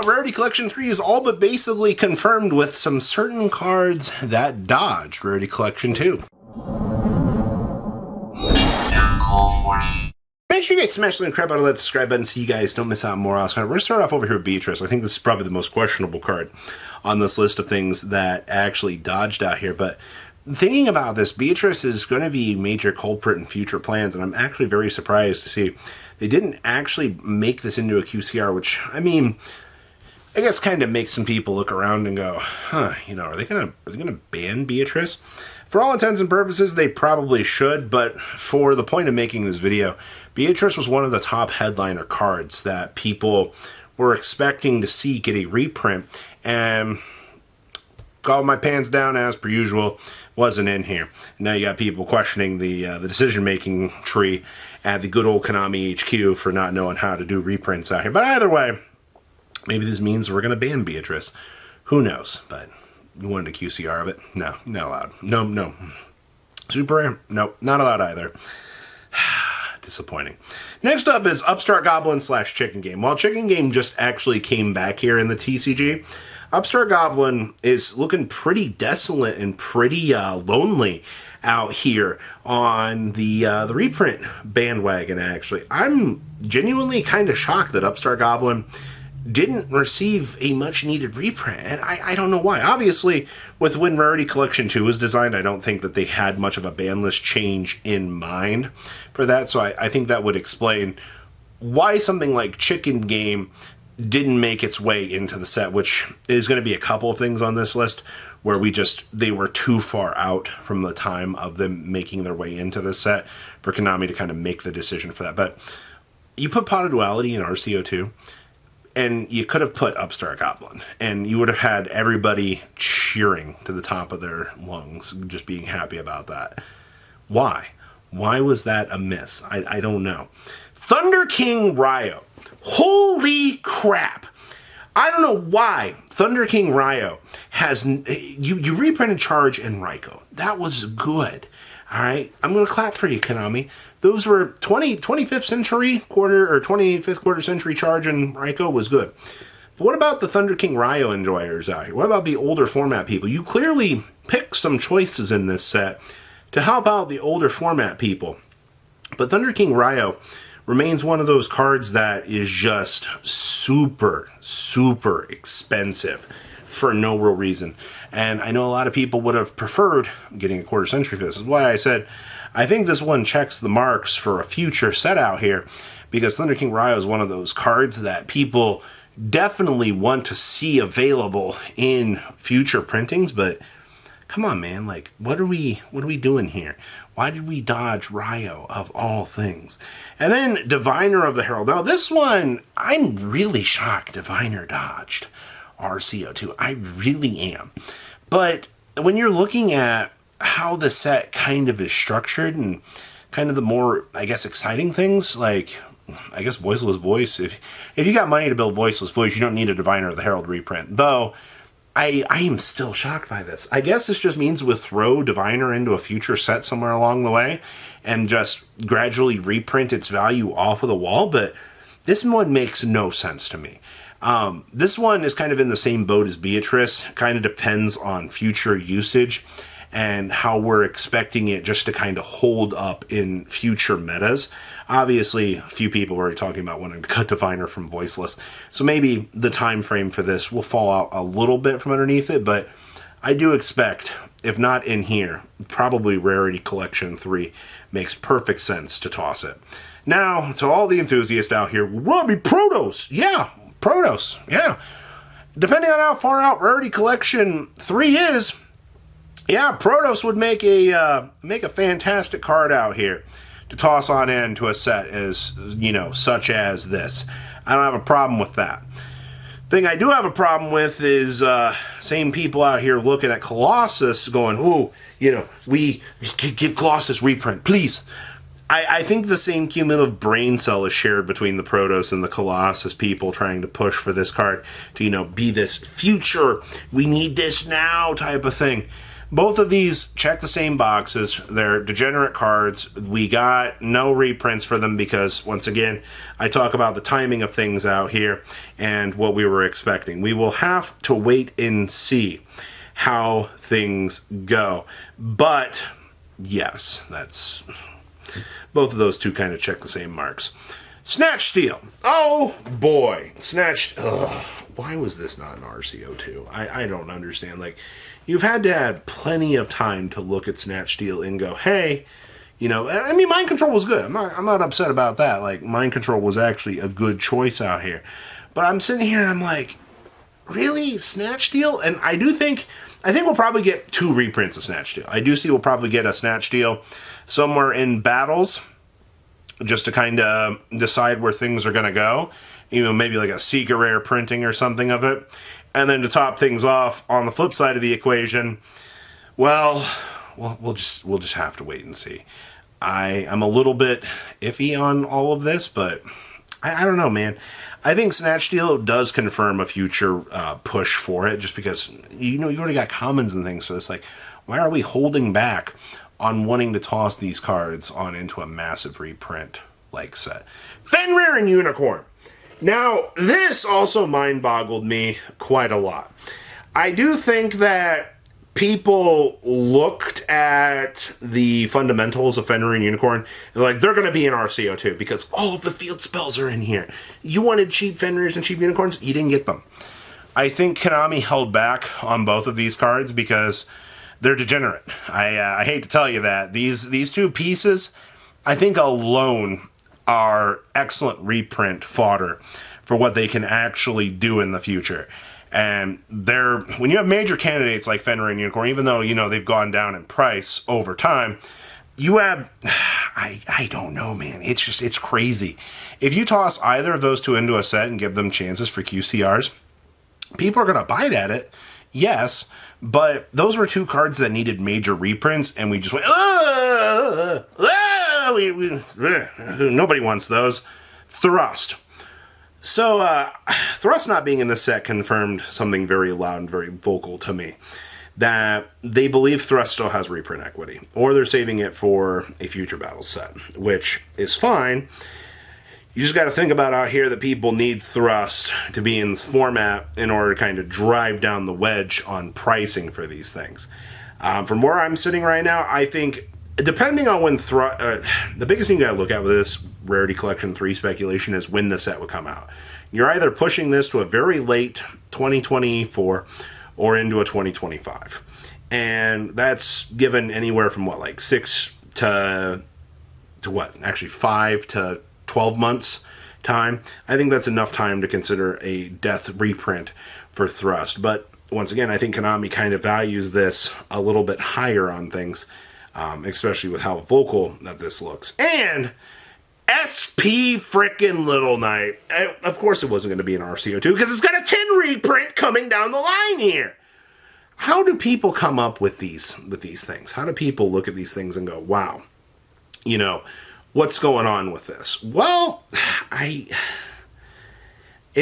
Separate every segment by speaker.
Speaker 1: out, Rarity Collection 3 is all but basically confirmed with some certain cards that dodged Rarity Collection 2. Make sure you guys smash the crap out of that subscribe button so you guys don't miss out on more awesome. We're going to start off over here with Beatrice. I think this is probably the most questionable card on this list of things that actually dodged out here. But thinking about this, Beatrice is going to be a major culprit in future plans, and I'm actually very surprised to see they didn't actually make this into a QCR, which, I mean, I guess kind of makes some people look around and go, huh, you know, are they gonna ban Beatrice? For all intents and purposes, they probably should, but for the point of making this video, Beatrice was one of the top headliner cards that people were expecting to see get a reprint, and got my pants down as per usual, wasn't in here. Now you got people questioning the decision-making tree at the good old Konami HQ for not knowing how to do reprints out here. But either way, maybe this means we're going to ban Beatrice. Who knows? But you wanted a QCR of it? No, not allowed. No. Super rare? No, not allowed either. Disappointing. Next up is Upstart Goblin / Chicken Game. While Chicken Game just actually came back here in the TCG, Upstart Goblin is looking pretty desolate and pretty lonely out here on the reprint bandwagon, actually. I'm genuinely kind of shocked that Upstart Goblin didn't receive a much-needed reprint, and I don't know why. Obviously, with when Rarity Collection 2 was designed, I don't think that they had much of a ban list change in mind for that, so I think that would explain why something like Chicken Game didn't make its way into the set, which is going to be a couple of things on this list where they were too far out from the time of them making their way into the set for Konami to kind of make the decision for that. But you put Pot of Duality in RCO2, and you could have put Upstart Goblin, and you would have had everybody cheering to the top of their lungs, just being happy about that. Why? Why was that a miss? I don't know. Thunder King Ryo. Holy crap! I don't know why Thunder King Ryo has... You reprinted Charge and Raikou. That was good. Alright? I'm going to clap for you, Konami. Those were 25th century quarter, or 25th quarter century Charge and Raikou was good. But what about the Thunder King Ryo enjoyers out here? What about the older format people? You clearly picked some choices in this set to help out the older format people. But Thunder King Ryo remains one of those cards that is just super, super expensive for no real reason. And I know a lot of people would have preferred getting a quarter century for this. This is why I said I think this one checks the marks for a future set out here, because Thunder King Ryo is one of those cards that people definitely want to see available in future printings. But come on, man, like, what are we doing here? Why did we dodge Ryo of all things? And then Diviner of the Herald. Now this one, I'm really shocked Diviner dodged RCO2. I really am. But when you're looking at how the set kind of is structured and kind of the more, I guess, exciting things, like, I guess, Voiceless Voice. If you got money to build Voiceless Voice, you don't need a Diviner of the Herald reprint. Though, I am still shocked by this. I guess this just means we'll throw Diviner into a future set somewhere along the way and just gradually reprint its value off of the wall, but this one makes no sense to me. This one is kind of in the same boat as Beatrice. Kind of depends on future usage and how we're expecting it just to kind of hold up in future metas. Obviously, a few people were already talking about wanting to cut Diviner from Voiceless, so maybe the time frame for this will fall out a little bit from underneath it, but I do expect, if not in here, probably Rarity Collection 3 makes perfect sense to toss it. Now, to all the enthusiasts out here, Robbie, Protos! Yeah, Protos, yeah. Depending on how far out Rarity Collection 3 is, yeah, Protos would make a fantastic card out here to toss on into a set as, you know, such as this. I don't have a problem with that. Thing I do have a problem with is same people out here looking at Colossus going, oh, you know, we give Colossus reprint, please. I think the same cumulative brain cell is shared between the Protos and the Colossus people trying to push for this card to, you know, be this future, we need this now type of thing. Both of these check the same boxes. They're degenerate cards. We got no reprints for them because, once again, I talk about the timing of things out here and what we were expecting. We will have to wait and see how things go. But, yes, that's... both of those two kind of check the same marks. Snatch Steal. Oh, boy. Snatch... ugh. Why was this not an RCO2? I don't understand. Like, you've had to have plenty of time to look at Snatch Steal and go, hey, you know, I mean, Mind Control was good. I'm not upset about that. Like, Mind Control was actually a good choice out here. But I'm sitting here and I'm like, really? Snatch Steal? And I think we'll probably get 2 reprints of Snatch Steal. I do see we'll probably get a Snatch Steal somewhere in battles, just to kind of decide where things are going to go. You know, maybe like a Secret Rare printing or something of it. And then to top things off, on the flip side of the equation, well, we'll just have to wait and see. I'm a little bit iffy on all of this, but I don't know, man. I think Snatch Steal does confirm a future push for it, just because, you know, you've already got commons and things, so it's like, why are we holding back on wanting to toss these cards on into a massive reprint like set? Fenrir and Unicorn. Now, this also mind-boggled me quite a lot. I do think that people looked at the fundamentals of Fenrir and Unicorn and like, they're going to be in RCO2 because all of the field spells are in here. You wanted cheap Fenrirs and cheap Unicorns, you didn't get them. I think Konami held back on both of these cards because they're degenerate. I hate to tell you that. These two pieces, I think alone, are excellent reprint fodder for what they can actually do in the future. And when you have major candidates like Fenrir and Unicorn, even though, you know, they've gone down in price over time, you have, I don't know, man. It's crazy. If you toss either of those two into a set and give them chances for QCRs, people are going to bite at it, yes, but those were 2 cards that needed major reprints, and we just went, nobody wants those. Thrust. So, Thrust not being in this set confirmed something very loud and very vocal to me. That they believe Thrust still has reprint equity, or they're saving it for a future battle set, which is fine. You just got to think about out here that people need Thrust to be in this format in order to kind of drive down the wedge on pricing for these things. From where I'm sitting right now, I think, depending on when the biggest thing you got to look at with this Rarity Collection 3 speculation is when the set would come out. You're either pushing this to a very late 2024 or into a 2025. And that's given anywhere from what, like 6 to what? Actually 5 to 12 months time. I think that's enough time to consider a death reprint for Thrust. But once again, I think Konami kind of values this a little bit higher on things, especially with how vocal that this looks. And SP frickin' Little Knight. Of course it wasn't going to be an RCO2 because it's got a 10 reprint coming down the line here. How do people come up with these things? How do people look at these things and go, wow, you know, what's going on with this? Well, if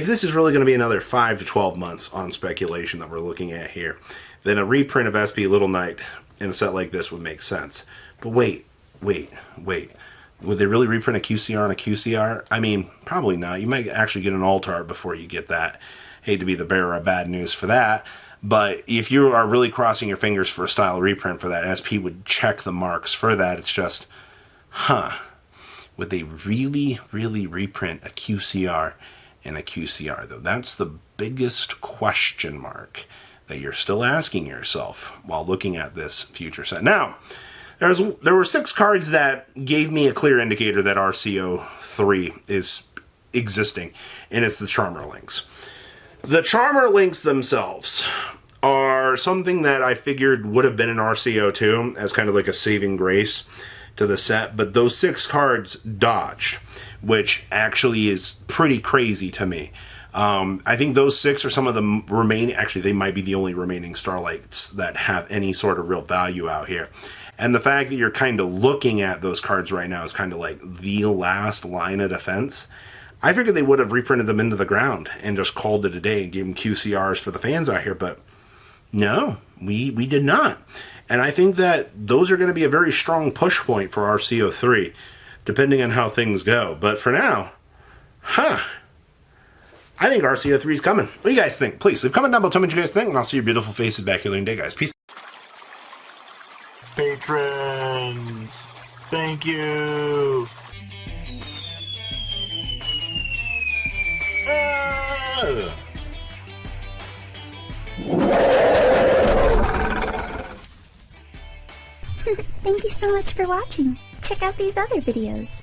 Speaker 1: this is really going to be another 5 to 12 months on speculation that we're looking at here, then a reprint of SP Little Knight in a set like this would make sense. But wait. Would they really reprint a QCR and a QCR? I mean, probably not. You might actually get an alt art before you get that. Hate to be the bearer of bad news for that. But if you are really crossing your fingers for a style reprint for that, SP would check the marks for that. It's just, would they really, really reprint a QCR and a QCR, though? That's the biggest question mark that you're still asking yourself while looking at this future set. Now, there were 6 cards that gave me a clear indicator that RCO3 is existing, and it's the Charmer Links. The Charmer Links themselves are something that I figured would have been an RCO2 as kind of like a saving grace to the set, but those 6 cards dodged, which actually is pretty crazy to me. I think those 6 are some of the remaining, actually they might be the only remaining Starlights that have any sort of real value out here. And the fact that you're kind of looking at those cards right now is kind of like the last line of defense. I figured they would have reprinted them into the ground and just called it a day and gave them QCRs for the fans out here, but No, we did not. And I think that those are going to be a very strong push point for RCO3, depending on how things go. But for now, I think RCO3 is coming. What do you guys think? Please leave a comment down below. Tell me what you guys think, and I'll see your beautiful faces back here later today, guys. Peace.
Speaker 2: Patrons, thank you.
Speaker 3: Thank you so much for watching. Check out these other videos.